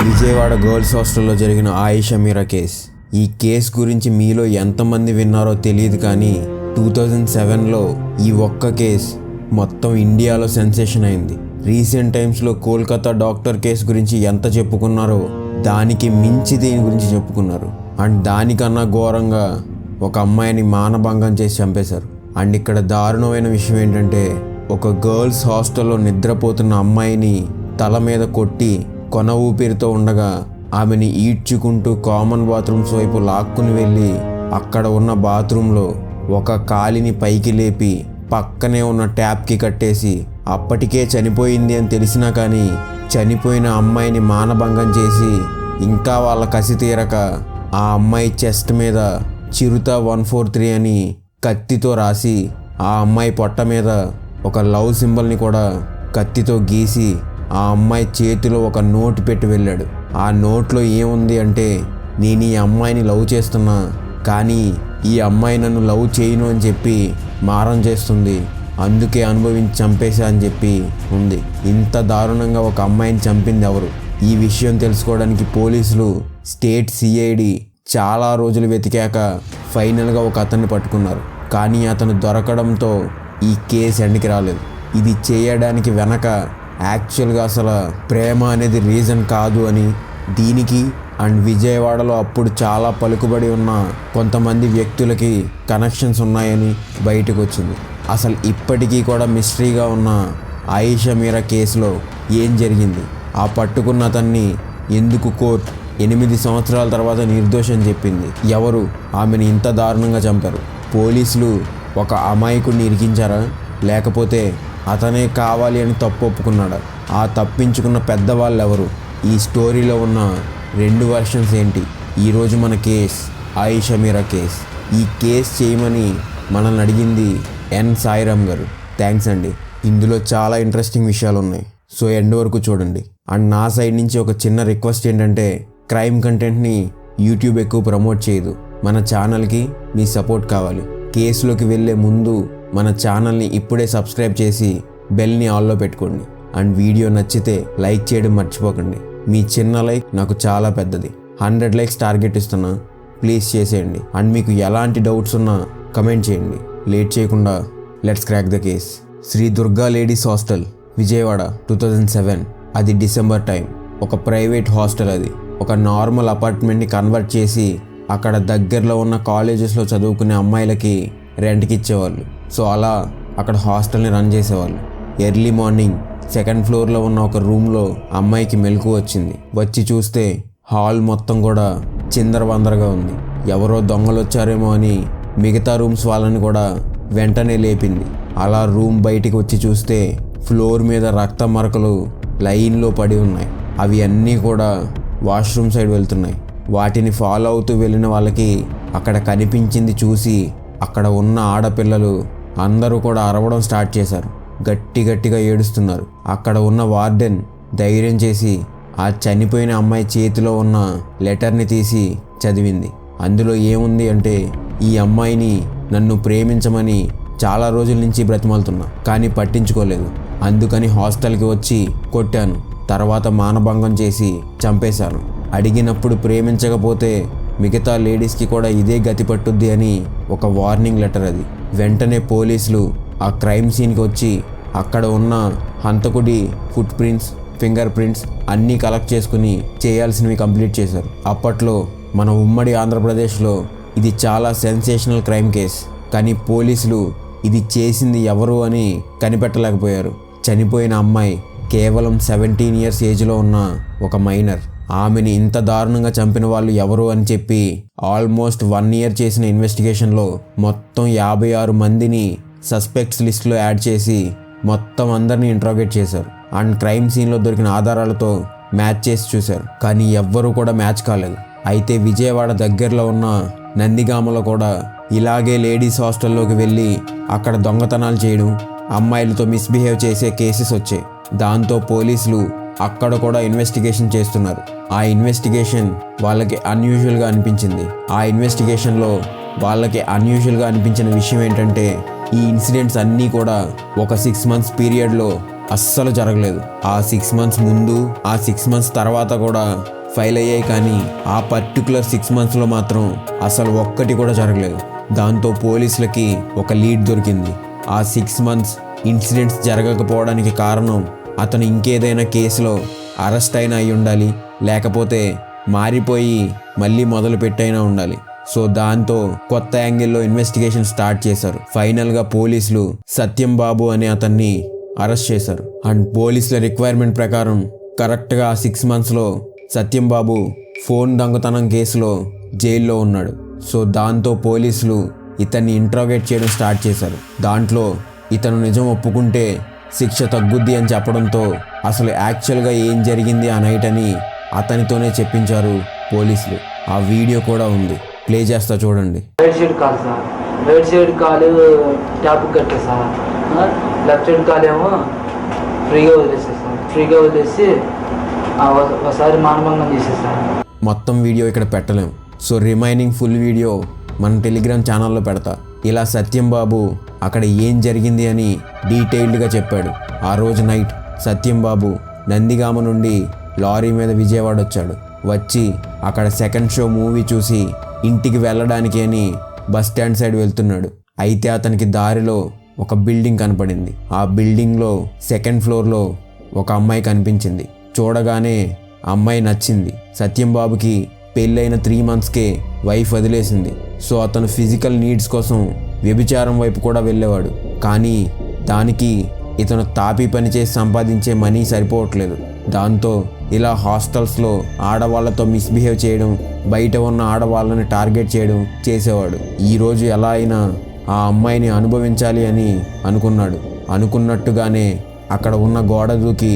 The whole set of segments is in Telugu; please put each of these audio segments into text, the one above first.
విజయవాడ గర్ల్స్ హాస్టల్లో జరిగిన ఆయిషా మీరా కేస్. ఈ కేస్ గురించి మీలో ఎంతమంది విన్నారో తెలియదు, కానీ 2007లో ఈ ఒక్క కేస్ మొత్తం ఇండియాలో సెన్సేషన్ అయింది. రీసెంట్ టైమ్స్లో కోల్కతా డాక్టర్ కేసు గురించి ఎంత చెప్పుకున్నారో దానికి మించి దీని గురించి చెప్పుకున్నారు. అండ్ దానికన్నా ఘోరంగా ఒక అమ్మాయిని మానభంగం చేసి చంపేశారు. అండ్ ఇక్కడ దారుణమైన విషయం ఏంటంటే, ఒక గర్ల్స్ హాస్టల్లో నిద్రపోతున్న అమ్మాయిని తల మీద కొట్టి కొన ఊపిరితో ఉండగా ఆమెని ఈడ్చుకుంటూ కామన్ బాత్రూమ్స్ వైపు లాక్కుని వెళ్ళి అక్కడ ఉన్న బాత్రూంలో ఒక కాలిని పైకి లేపి పక్కనే ఉన్న ట్యాప్కి కట్టేసి అప్పటికే చనిపోయింది అని తెలిసినా కానీ చనిపోయిన అమ్మాయిని మానభంగం చేసి ఇంకా వాళ్ళ కసి తీరక ఆ అమ్మాయి చెస్ట్ మీద చిరుత 143 అని కత్తితో రాసి ఆ అమ్మాయి పొట్ట మీద ఒక లవ్ సింబల్ని కూడా కత్తితో గీసి ఆ అమ్మాయి చేతిలో ఒక నోటు పెట్టి వెళ్ళాడు. ఆ నోట్లో ఏముంది అంటే, నేను ఈ అమ్మాయిని లవ్ చేస్తున్నా, కానీ ఈ అమ్మాయి నన్ను లవ్ చేయను అని చెప్పి మారం చేస్తుంది, అందుకే అనుభవించి చంపేశా అని చెప్పి ఉంది. ఇంత దారుణంగా ఒక అమ్మాయిని చంపింది ఎవరు? ఈ విషయం తెలుసుకోవడానికి పోలీసులు స్టేట్ సిఐడి చాలా రోజులు వెతికాక ఫైనల్గా ఒక అతన్ని పట్టుకున్నారు. కానీ అతను దొరకడంతో ఈ కేసు ఎండ్కి రాలేదు. ఇది చేయడానికి వెనక యాక్చువల్గా అసలు ప్రేమ అనేది రీజన్ కాదు అని, దీనికి అండ్ విజయవాడలో అప్పుడు చాలా పలుకుబడి ఉన్న కొంతమంది వ్యక్తులకి కనెక్షన్స్ ఉన్నాయని బయటకు వచ్చింది. అసలు ఇప్పటికీ కూడా మిస్టరీగా ఉన్న ఆయిషా మీరా కేసులో ఏం జరిగింది, ఆ పట్టుకున్న అతన్ని ఎందుకు కోర్టు 8 సంవత్సరాల తర్వాత నిర్దోషం చెప్పింది, ఎవరు ఆమెను ఇంత దారుణంగా చంపారు, పోలీసులు ఒక అమాయకుడిని ఇరికించారా, లేకపోతే అతనే కావాలి అని తప్పు ఒప్పుకున్నాడా, ఆ తప్పించుకున్న పెద్దవాళ్ళు ఎవరు, ఈ స్టోరీలో ఉన్న 2 వెర్షన్స్ ఏంటి? ఈరోజు మన కేస్ ఆయిషా మీరా కేస్. ఈ కేస్ చేయమని మనల్ని అడిగింది ఎన్ సాయిరామ్ గారు. థ్యాంక్స్ అండి. ఇందులో చాలా ఇంట్రెస్టింగ్ విషయాలు ఉన్నాయి, సో ఎండ్ వరకు చూడండి. అండ్ నా సైడ్ నుంచి ఒక చిన్న రిక్వెస్ట్ ఏంటంటే, క్రైమ్ కంటెంట్ని యూట్యూబ్ ఎక్కువ ప్రమోట్ చేయదు, మన ఛానల్కి మీ సపోర్ట్ కావాలి. కేసులోకి వెళ్ళే ముందు మన ఛానల్ని ఇప్పుడే సబ్స్క్రైబ్ చేసి బెల్ని ఆల్లో పెట్టుకోండి. అండ్ వీడియో నచ్చితే లైక్ చేయడం మర్చిపోకండి. మీ చిన్న లైక్ నాకు చాలా పెద్దది. 100 లైక్స్ టార్గెట్ ఇస్తున్నా, ప్లీజ్ చేసేయండి. అండ్ మీకు ఎలాంటి డౌట్స్ ఉన్నా కమెంట్ చేయండి. లేట్ చేయకుండా let's crack the case. Sri Durga ladies hostel, Vijayawada, 2007. అది డిసెంబర్ టైం. ఒక ప్రైవేట్ హాస్టల్. అది ఒక నార్మల్ అపార్ట్మెంట్ని కన్వర్ట్ చేసి అక్కడ దగ్గరలో ఉన్న కాలేజెస్లో చదువుకునే అమ్మాయిలకి రెంట్కి ఇచ్చేవాళ్ళు. సో అలా అక్కడ హాస్టల్ని రన్ చేసేవాళ్ళు. ఎర్లీ మార్నింగ్ 2nd ఫ్లోర్లో ఉన్న ఒక రూమ్లో అమ్మాయికి మెలకు వచ్చింది. వచ్చి చూస్తే హాల్ మొత్తం కూడా చిందరవందరగా ఉంది. ఎవరో దొంగలు వచ్చారేమో అని మిగతా రూమ్స్ వాళ్ళని కూడా వెంటనే లేపింది. అలా రూమ్ బయటికి వచ్చి చూస్తే ఫ్లోర్ మీద రక్త మరకలు లైన్లో పడి ఉన్నాయి. అవి అన్నీ కూడా వాష్రూమ్ సైడ్ వెళ్తున్నాయి. వాటిని ఫాలో అవుతూ వెళ్ళిన వాళ్ళకి అక్కడ కనిపించింది చూసి అక్కడ ఉన్న ఆడపిల్లలు అందరూ కూడా అరవడం స్టార్ట్ చేశారు. గట్టిగా ఏడుస్తున్నారు. అక్కడ ఉన్న వార్డెన్ ధైర్యం చేసి ఆ చనిపోయిన అమ్మాయి చేతిలో ఉన్న లెటర్ని తీసి చదివింది. అందులో ఏముంది అంటే, ఈ అమ్మాయిని నన్ను ప్రేమించమని చాలా రోజుల నుంచి బ్రతిమాలుతున్నా, కానీ పట్టించుకోలేదు, అందుకని హాస్టల్కి వచ్చి కొట్టాను, తర్వాత మానభంగం చేసి చంపేశాను. అడిగినప్పుడు ప్రేమించకపోతే మిగతా లేడీస్కి కూడా ఇదే గతి పట్టుద్ది అని ఒక వార్నింగ్ లెటర్ అది. వెంటనే పోలీసులు ఆ క్రైమ్ సీన్కి వచ్చి అక్కడ ఉన్న హంతకుడి ఫుట్ ప్రింట్స్, ఫింగర్ ప్రింట్స్ అన్నీ కలెక్ట్ చేసుకుని చేయాల్సినవి కంప్లీట్ చేశారు. అప్పట్లో మన ఉమ్మడి ఆంధ్రప్రదేశ్లో ఇది చాలా సెన్సేషనల్ క్రైమ్ కేస్, కానీ పోలీసులు ఇది చేసింది ఎవరు అని కనిపెట్టలేకపోయారు. చనిపోయిన అమ్మాయి కేవలం 17 ఇయర్స్ ఏజ్లో ఉన్న ఒక మైనర్. ఆమెని ఇంత దారుణంగా చంపిన వాళ్ళు ఎవరు అని చెప్పి ఆల్మోస్ట్ 1 ఇయర్ చేసిన ఇన్వెస్టిగేషన్లో మొత్తం 56 మందిని సస్పెక్ట్స్ లిస్ట్లో యాడ్ చేసి మొత్తం అందరినీ ఇంట్రాగేట్ చేశారు. అండ్ క్రైమ్ సీన్లో దొరికిన ఆధారాలతో మ్యాచ్ చేసి చూశారు, కానీ ఎవ్వరూ కూడా మ్యాచ్ కాలేదు. అయితే విజయవాడ దగ్గరలో ఉన్న నందిగామలో కూడా ఇలాగే లేడీస్ హాస్టల్లోకి వెళ్ళి అక్కడ దొంగతనాలు చేయడం, అమ్మాయిలతో మిస్బిహేవ్ చేసే కేసెస్ వచ్చాయి. దాంతో పోలీసులు అక్కడ కూడా ఇన్వెస్టిగేషన్ చేస్తున్నారు. ఆ ఇన్వెస్టిగేషన్ వాళ్ళకి అన్యూజువల్గా అనిపించింది. ఆ ఇన్వెస్టిగేషన్లో వాళ్ళకి అన్యూజువల్గా అనిపించిన విషయం ఏంటంటే, ఈ ఇన్సిడెంట్స్ అన్నీ కూడా ఒక 6 మంత్స్ పీరియడ్లో అస్సలు జరగలేదు. ఆ 6 మంత్స్ ముందు, ఆ 6 మంత్స్ తర్వాత కూడా ఫైల్ అయ్యాయి, కానీ ఆ పర్టికులర్ 6 monthsలో మాత్రం అసలు ఒక్కటి కూడా జరగలేదు. దాంతో పోలీసులకి ఒక లీడ్ దొరికింది. ఆ 6 months ఇన్సిడెంట్స్ జరగకపోవడానికి కారణం అతను ఇంకేదైనా కేసులో అరెస్ట్ అయినా అయి ఉండాలి, లేకపోతే మారిపోయి మళ్ళీ మొదలు పెట్టైనా ఉండాలి. సో దాంతో కొత్త యాంగిల్లో ఇన్వెస్టిగేషన్ స్టార్ట్ చేశారు. ఫైనల్గా పోలీసులు సత్యం బాబు అనే అతన్ని అరెస్ట్ చేశారు. అండ్ పోలీసుల రిక్వైర్మెంట్ ప్రకారం కరెక్ట్గా ఆ 6 monthsలో సత్యం బాబు ఫోన్ దొంగతనం కేసులో జైల్లో ఉన్నాడు. సో దాంతో పోలీసులు ఇతన్ని ఇంట్రాగేట్ చేయడం స్టార్ట్ చేశారు. దాంట్లో ఇతను నిజం ఒప్పుకుంటే శిక్ష తగ్గుద్ది అని చెప్పడంతో అసలు యాక్చువల్గా ఏం జరిగింది ఆ నైట్ అని అతనితోనే చెప్పించారు పోలీసులు. ఆ వీడియో కూడా ఉంది, ప్లే చేస్తా చూడండి. రైట్ సైడ్ కాలు సార్, రైట్ సైడ్ కాలు ట్యాప్కి కట్టే సార్, లెఫ్ట్ సైడ్ కాలు ఏమో ఫ్రీగా వదిలేసారు సార్. ఫ్రీగా వదిలేసి ఒకసారి మానభంగం చేసేసారు. మొత్తం వీడియో ఇక్కడ పెట్టలేం, సో రిమైనింగ్ ఫుల్ వీడియో మన టెలిగ్రామ్ ఛానల్లో పెడతా. ఇలా సత్యం బాబు అక్కడ ఏం జరిగింది అని డీటెయిల్డ్గా చెప్పాడు. ఆ రోజు నైట్ సత్యం బాబు నందిగామ నుండి లారీ మీద విజయవాడ వచ్చాడు. వచ్చి అక్కడ సెకండ్ షో మూవీ చూసి ఇంటికి వెళ్ళడానికి అని బస్ స్టాండ్ సైడ్ వెళ్తున్నాడు. అయితే అతనికి దారిలో ఒక బిల్డింగ్ కనపడింది. ఆ బిల్డింగ్లో 2nd floorలో ఒక అమ్మాయి కనిపించింది. చూడగానే అమ్మాయి నచ్చింది. సత్యం బాబుకి పెళ్ళైన 3 monthsకే వైఫ్ వదిలేసింది. సో అతను ఫిజికల్ నీడ్స్ కోసం వ్యభిచారం వైపు కూడా వెళ్ళేవాడు. కానీ దానికి ఇతను తాపి పని చేసి సంపాదించే మనీ సరిపోవట్లేదు. దాంతో ఇలా హాస్టల్స్లో ఆడవాళ్లతో మిస్బిహేవ్ చేయడం, బయట ఉన్న ఆడవాళ్ళని టార్గెట్ చేయడం చేసేవాడు. ఈరోజు ఎలా అయినా ఆ అమ్మాయిని అనుభవించాలి అని అనుకున్నాడు. అనుకున్నట్టుగానే అక్కడ ఉన్న గోడ దూకి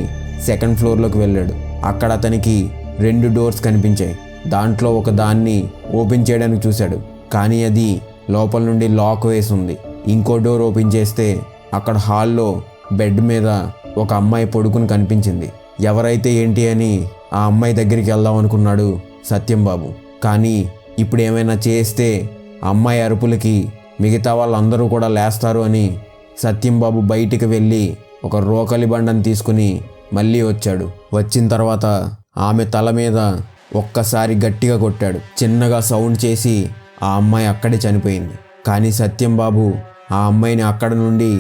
2nd floorలోకి వెళ్ళాడు. అక్కడ అతనికి 2 doors కనిపించాయి. దాంట్లో ఒక దాన్ని ఓపెన్ చేయడానికి చూశాడు, కానీ అది లోపల నుండి లాక్ వేసి ఉంది. ఇంకో డోర్ ఓపెన్ చేస్తే అక్కడ హాల్లో బెడ్ మీద ఒక అమ్మాయి పడుకుని కనిపించింది. ఎవరైతే ఏంటి అని ఆ అమ్మాయి దగ్గరికి వెళ్దాం అనుకున్నాడు సత్యం బాబు. కానీ ఇప్పుడు ఏమైనా చేస్తే అమ్మాయి అరుపులకి మిగతా వాళ్ళందరూ కూడా లేస్తారు అని సత్యం బాబు బయటికి వెళ్ళి ఒక రోకలి బండను తీసుకుని మళ్ళీ వచ్చాడు. వచ్చిన తర్వాత ఆమె తల మీద ఒక్కసారి గట్టిగా కొట్టాడు. చిన్నగా సౌండ్ చేసి ఆ అమ్మాయి అక్కడే చనిపోయింది. కానీ సత్యం బాబు ఆ అమ్మాయిని అక్కడ నుండి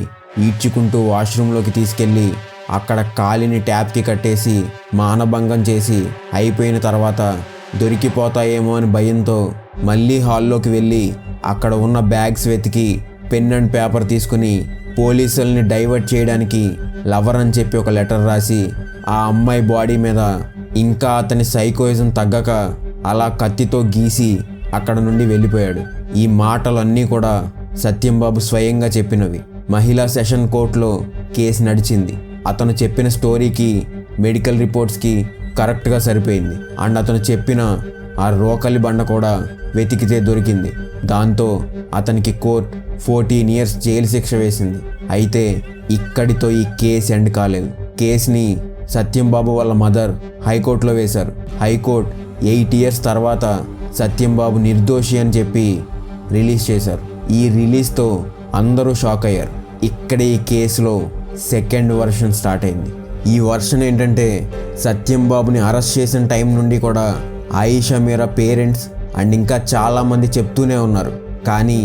ఈడ్చుకుంటూ వాష్రూమ్లోకి తీసుకెళ్ళి అక్కడ కాలిని ట్యాప్కి కట్టేసి మానభంగం చేసి అయిపోయిన తర్వాత దొరికిపోతాయేమో అని భయంతో మళ్ళీ హాల్లోకి వెళ్ళి అక్కడ ఉన్న బ్యాగ్స్ వెతికి పెన్ అండ్ పేపర్ తీసుకుని పోలీసుల్ని డైవర్ట్ చేయడానికి లవర్ అని చెప్పి ఒక లెటర్ రాసి ఆ అమ్మాయి బాడీ మీద ఇంకా అతని సైకోయిజం తగ్గక అలా కత్తితో గీసి అక్కడ నుండి వెళ్ళిపోయాడు. ఈ మాటలన్నీ కూడా సత్యం బాబు స్వయంగా చెప్పినవి. మహిళా సెషన్ కోర్టులో కేసు నడిచింది. అతను చెప్పిన స్టోరీకి మెడికల్ రిపోర్ట్స్కి కరెక్ట్గా సరిపోయింది. అండ్ అతను చెప్పిన ఆ రోకలి బండ కూడా వెతికితే దొరికింది. దాంతో అతనికి కోర్టు 14 years జైలు శిక్ష వేసింది. అయితే ఇక్కడితో ఈ కేసు ఎండ్ కాలేదు. కేసుని సత్యం బాబు వాళ్ళ మదర్ హైకోర్టులో వేశారు. హైకోర్టు 8 years తర్వాత సత్యం బాబు నిర్దోషి అని చెప్పి రిలీజ్ చేశారు. ఈ రిలీజ్తో అందరూ షాక్ అయ్యారు. ఇక్కడే ఈ కేసులో 2nd version స్టార్ట్ అయింది. ఈ వర్షన్ ఏంటంటే సత్యం బాబుని అరెస్ట్ చేసిన టైం నుండి కూడా ఆయిషా మీరా పేరెంట్స్ అండ్ ఇంకా చాలామంది చెప్తూనే ఉన్నారు, కానీ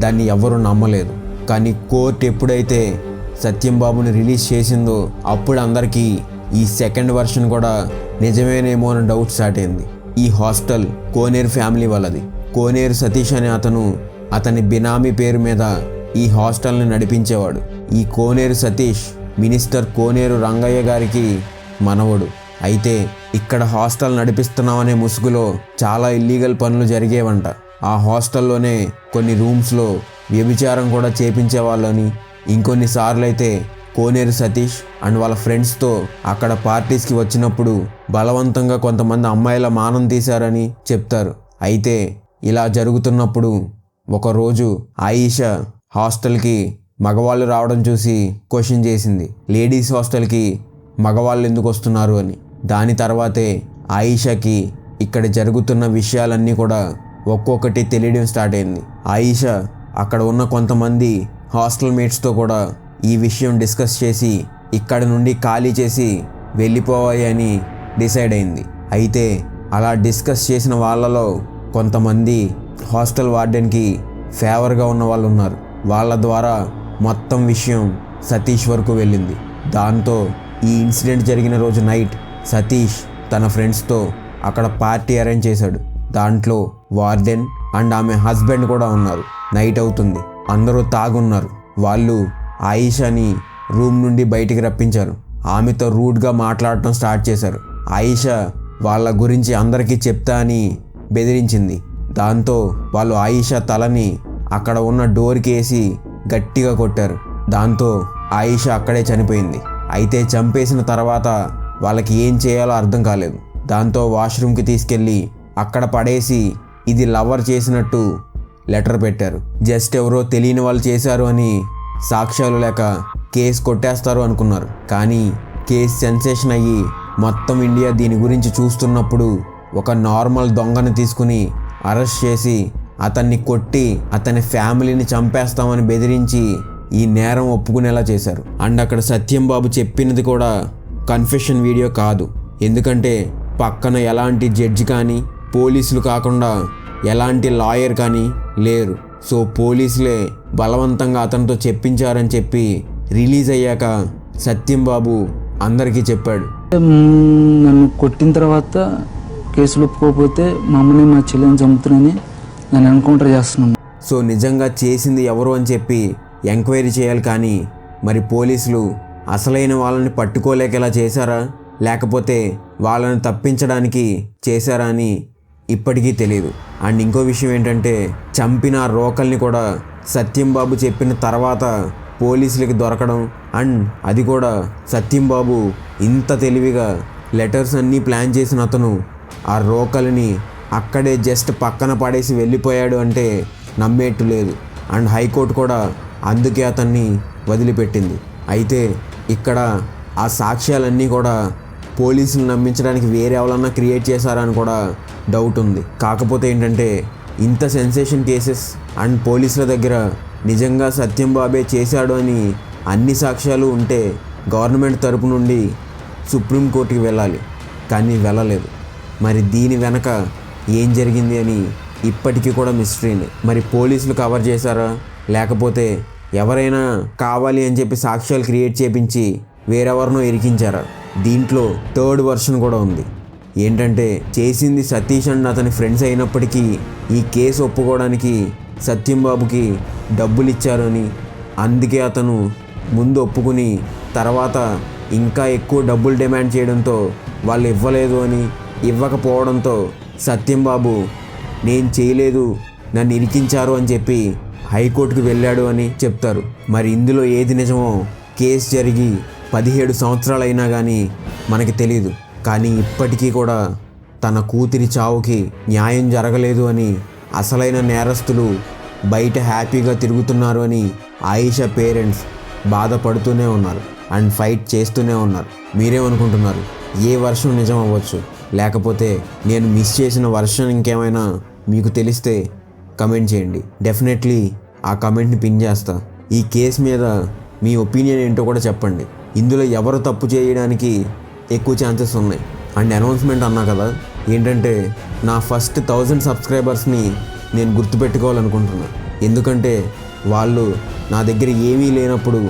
దాన్ని ఎవరు నమ్మలేదు. కానీ కోర్టు ఎప్పుడైతే సత్యం బాబుని రిలీజ్ చేసిందో అప్పుడు అందరికీ ఈ 2nd version కూడా నిజమేనేమో అని డౌట్ స్టార్ట్ అయింది. ఈ హాస్టల్ కోనేరు ఫ్యామిలీ వాళ్ళది. కోనేరు సతీష్ అనే అతని బినామీ పేరు మీద ఈ హాస్టల్ని నడిపించేవాడు. ఈ కోనేరు సతీష్ మినిస్టర్ కోనేరు రంగయ్య గారికి మనవడు. అయితే ఇక్కడ హాస్టల్ నడిపిస్తున్నామనే ముసుగులో చాలా ఇల్లీగల్ పనులు జరిగేవంట. ఆ హాస్టల్లోనే కొన్ని రూమ్స్లో వ్యభిచారం కూడా చేపించేవాళ్ళని, ఇంకొన్నిసార్లు అయితే కోనేరు సతీష్ అండ్ వాళ్ళ ఫ్రెండ్స్తో అక్కడ పార్టీస్కి వచ్చినప్పుడు బలవంతంగా కొంతమంది అమ్మాయిల మానం తీశారని చెప్తారు. అయితే ఇలా జరుగుతున్నప్పుడు ఒకరోజు ఆయిషా హాస్టల్కి మగవాళ్ళు రావడం చూసి క్వశ్చన్ చేసింది, లేడీస్ హాస్టల్కి మగవాళ్ళు ఎందుకు వస్తున్నారు అని. దాని తర్వాతే ఆయిషాకి ఇక్కడ జరుగుతున్న విషయాలన్నీ కూడా ఒక్కొక్కటి తెలియడం స్టార్ట్ అయింది. ఆయిషా అక్కడ ఉన్న కొంతమంది హాస్టల్ మేట్స్తో కూడా ఈ విషయం డిస్కస్ చేసి ఇక్కడ నుండి ఖాళీ చేసి వెళ్ళిపోవాలి అని డిసైడ్ అయింది. అయితే అలా డిస్కస్ చేసిన వాళ్ళలో కొంతమంది హాస్టల్ వార్డెన్కి ఫేవర్గా ఉన్న వాళ్ళు ఉన్నారు. వాళ్ళ ద్వారా మొత్తం విషయం సతీష్ వరకు వెళ్ళింది. దాంతో ఈ ఇన్సిడెంట్ జరిగిన రోజు నైట్ సతీష్ తన ఫ్రెండ్స్తో అక్కడ పార్టీ అరేంజ్ చేశాడు. దాంట్లో వార్డెన్ అండ్ ఆమె హస్బెండ్ కూడా ఉన్నారు. నైట్ అవుతుంది, అందరూ తాగున్నారు. వాళ్ళు ఆయిషాని రూమ్ నుండి బయటికి రప్పించారు. ఆమెతో రూడ్గా మాట్లాడటం స్టార్ట్ చేశారు. ఆయిషా వాళ్ళ గురించి అందరికీ చెప్తా అని బెదిరించింది. దాంతో వాళ్ళు ఆయిషా తలని అక్కడ ఉన్న డోర్కి వేసి గట్టిగా కొట్టారు. దాంతో ఆయిషా అక్కడే చనిపోయింది. అయితే చంపేసిన తర్వాత వాళ్ళకి ఏం చేయాలో అర్థం కాలేదు. దాంతో వాష్రూమ్కి తీసుకెళ్ళి అక్కడ పడేసి ఇది లవర్ చేసినట్టు లెటర్ పెట్టారు. జస్ట్ ఎవరో తెలియని వాళ్ళు చేశారు అని సాక్ష్యాలు లేక కేసు కొట్టేస్తారు అనుకున్నారు. కానీ కేసు సెన్సేషన్ అయ్యి మొత్తం ఇండియా దీని గురించి చూస్తున్నప్పుడు ఒక నార్మల్ దొంగని తీసుకుని అరెస్ట్ చేసి అతన్ని కొట్టి అతని ఫ్యామిలీని చంపేస్తామని బెదిరించి ఈ నేరం ఒప్పుకునేలా చేశారు. అండ్ అక్కడ సత్యం బాబు చెప్పినది కూడా కన్ఫెషన్ వీడియో కాదు. ఎందుకంటే పక్కన ఎలాంటి జడ్జి కానీ పోలీసులు కాకుండా ఎలాంటి లాయర్ కానీ లేరు. సో పోలీసులే బలవంతంగా అతనితో చెప్పించారని చెప్పి రిలీజ్ అయ్యాక సత్యం బాబు అందరికీ చెప్పాడు. నన్ను కొట్టిన తర్వాత కేసులు ఒప్పుకోకపోతే మా అమ్మని మా చెల్లిని చంపుతున్నానని నన్ను ఎన్కౌంటర్ చేస్తున్నాను. సో నిజంగా చేసింది ఎవరు అని చెప్పి ఎంక్వైరీ చేయాలి. కానీ మరి పోలీసులు అసలైన వాళ్ళని పట్టుకోలేక ఇలా చేశారా లేకపోతే వాళ్ళని తప్పించడానికి చేశారా అని ఇప్పటికీ తెలియదు. అండ్ ఇంకో విషయం ఏంటంటే చంపిన రోకల్ని కూడా సత్యం బాబు చెప్పిన తర్వాత పోలీసులకి దొరకడం. అండ్ అది కూడా సత్యం బాబు ఇంత తెలివిగా లెటర్స్ అన్నీ ప్లాన్ చేసిన అతను ఆ రోకల్ని అక్కడే జస్ట్ పక్కన పడేసి వెళ్ళిపోయాడు అంటే నమ్మేట్టు లేదు. అండ్ హైకోర్టు కూడా అందుకే అతన్ని వదిలిపెట్టింది. అయితే ఇక్కడ ఆ సాక్ష్యాలన్నీ కూడా పోలీసులు నమ్మించడానికి వేరే ఎవరన్నా క్రియేట్ చేశారని కూడా డౌట్ ఉంది. కాకపోతే ఏంటంటే ఇంత సెన్సేషన్ కేసెస్ అండ్ పోలీసుల దగ్గర నిజంగా సత్యం బాబే చేశాడు అని అన్ని సాక్ష్యాలు ఉంటే గవర్నమెంట్ తరపు నుండి సుప్రీంకోర్టుకి వెళ్ళాలి. కానీ వెళ్ళలేదు. మరి దీని వెనక ఏం జరిగింది అని ఇప్పటికీ కూడా మిస్టరీనే. మరి పోలీసులు కవర్ చేశారా లేకపోతే ఎవరైనా కావాలి అని చెప్పి సాక్ష్యాలు క్రియేట్ చేపించి వేరెవరినో ఇరికించారా? దీంట్లో థర్డ్ వర్షన్ కూడా ఉంది. ఏంటంటే చేసింది సతీష్ అండ్ అతని ఫ్రెండ్స్ అయినప్పటికీ ఈ కేసు ఒప్పుకోవడానికి సత్యం బాబుకి డబ్బులు ఇచ్చారు అని, అందుకే అతను ముందు ఒప్పుకుని తర్వాత ఇంకా ఎక్కువ డబ్బులు డిమాండ్ చేయడంతో వాళ్ళు ఇవ్వలేదు అని, ఇవ్వకపోవడంతో సత్యం బాబు నేను చేయలేదు నన్ను ఇరికించారు అని చెప్పి హైకోర్టుకు వెళ్ళాడు అని చెప్తారు. మరి ఇందులో ఏది నిజమో కేసు జరిగి 17 సంవత్సరాలు అయినా కానీ మనకి తెలియదు. కానీ ఇప్పటికీ కూడా తన కూతురి చావుకి న్యాయం జరగలేదు అని, అసలైన నేరస్తులు బయట హ్యాపీగా తిరుగుతున్నారు అని ఆయిషా పేరెంట్స్ బాధపడుతూనే ఉన్నారు అండ్ ఫైట్ చేస్తూనే ఉన్నారు. మీరేమనుకుంటున్నారు? ఏ వర్షన్ నిజం అవ్వచ్చు, లేకపోతే నేను మిస్ చేసిన వర్షన్ ఇంకేమైనా మీకు తెలిస్తే కమెంట్ చేయండి. డెఫినెట్లీ ఆ కమెంట్ని పిన్ చేస్తా. ఈ కేసు మీద మీ ఒపీనియన్ ఏంటో కూడా చెప్పండి. ఇందులో ఎవరు తప్పు చేయడానికి ఎక్కువ ఛాన్సెస్ ఉన్నాయి. అండ్ అనౌన్స్మెంట్ అన్నా కదా, ఏంటంటే నా ఫస్ట్ 1000 సబ్స్క్రైబర్స్ని నేను గుర్తుపెట్టుకోవాలనుకుంటున్నాను. ఎందుకంటే వాళ్ళు నా దగ్గర ఏమీ లేనప్పుడు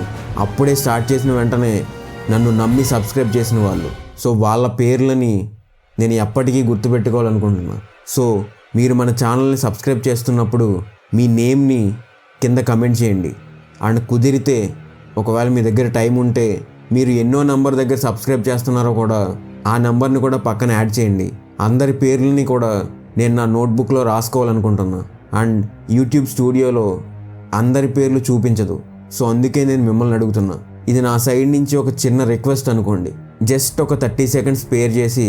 అప్పుడే స్టార్ట్ చేసిన వెంటనే నన్ను నమ్మి సబ్స్క్రైబ్ చేసిన వాళ్ళు. సో వాళ్ళ పేర్లని నేను ఎప్పటికీ గుర్తుపెట్టుకోవాలనుకుంటున్నాను. సో మీరు మన ఛానల్ని సబ్స్క్రైబ్ చేస్తున్నప్పుడు మీ నేమ్ని కింద కమెంట్ చేయండి. అండ్ కుదిరితే ఒకవేళ మీ దగ్గర టైం ఉంటే మీరు ఎన్నో నంబర్ దగ్గర సబ్స్క్రైబ్ చేస్తున్నారో కూడా ఆ నెంబర్ని కూడా పక్కన యాడ్ చేయండి. అందరి పేర్లని కూడా నేను నా నోట్బుక్లో రాసుకోవాలనుకుంటున్నా. అండ్ యూట్యూబ్ స్టూడియోలో అందరి పేర్లు చూపించదు. సో అందుకే నేను మిమ్మల్ని అడుగుతున్నా. ఇది నా సైడ్ నుంచి ఒక చిన్న రిక్వెస్ట్ అనుకోండి. జస్ట్ ఒక 30 సెకండ్స్ స్పేర్ చేసి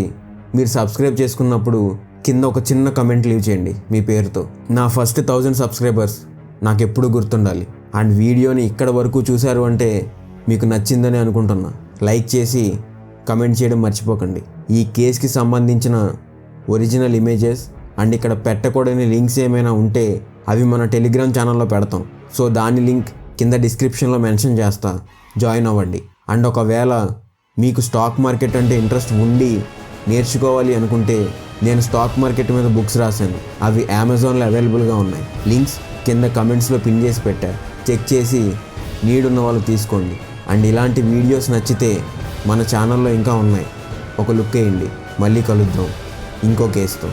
మీరు సబ్స్క్రైబ్ చేసుకున్నప్పుడు కింద ఒక చిన్న కమెంట్ లీవ్ చేయండి మీ పేరుతో. నా ఫస్ట్ 1000 సబ్స్క్రైబర్స్ నాకు ఎప్పుడు గుర్తుండాలి. అండ్ వీడియోని ఇక్కడ వరకు చూశారు అంటే మీకు నచ్చిందని అనుకుంటున్నా. లైక్ చేసి కమెంట్ చేయడం మర్చిపోకండి. ఈ కేసుకి సంబంధించిన ఒరిజినల్ ఇమేజెస్ అండ్ ఇక్కడ పెట్టకూడని లింక్స్ ఏమైనా ఉంటే అవి మన టెలిగ్రామ్ ఛానల్లో పెడతాం. సో దాని లింక్ కింద డిస్క్రిప్షన్లో మెన్షన్ చేస్తా, జాయిన్ అవ్వండి. అండ్ ఒకవేళ మీకు స్టాక్ మార్కెట్ అంటే ఇంట్రెస్ట్ ఉండి నేర్చుకోవాలి అనుకుంటే నేను స్టాక్ మార్కెట్ మీద బుక్స్ రాశాను. అవి అమెజాన్లో అవైలబుల్గా ఉన్నాయి. లింక్స్ కింద కమెంట్స్లో పిన్ చేసి పెట్టా. చెక్ చేసి నీడ్ ఉన్న వాళ్ళు తీసుకోండి. అండ్ ఇలాంటి వీడియోస్ నచ్చితే మన ఛానల్లో ఇంకా ఉన్నాయి, ఒక లుక్ వేయండి. మళ్ళీ కలుద్దాం ఇంకో కేసుతో.